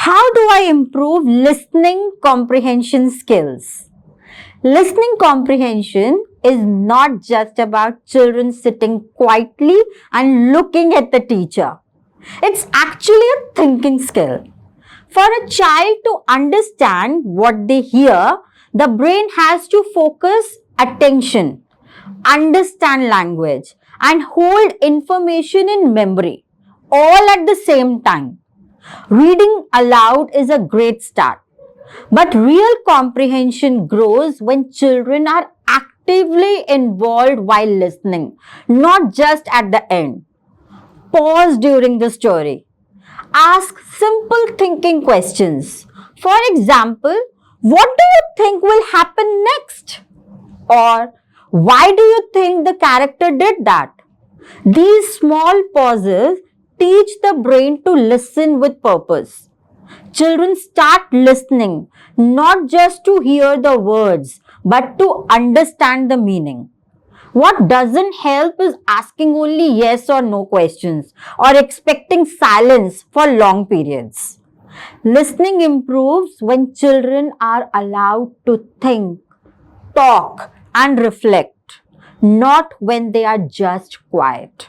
How do I improve listening comprehension skills? Listening comprehension is not just about children sitting quietly and looking at the teacher. It's actually a thinking skill. For a child to understand what they hear, the brain has to focus attention, understand language, and hold information in memory, all at the same time. Reading aloud is a great start, but real comprehension grows when children are actively involved while listening, not just at the end. Pause during the story. Ask simple thinking questions. For example, what do you think will happen next? Or why do you think the character did that? These small pauses teach the brain to listen with purpose. Children start listening not just to hear the words but to understand the meaning. What doesn't help is asking only yes or no questions or expecting silence for long periods. Listening improves when children are allowed to think, talk, and reflect, not when they are just quiet.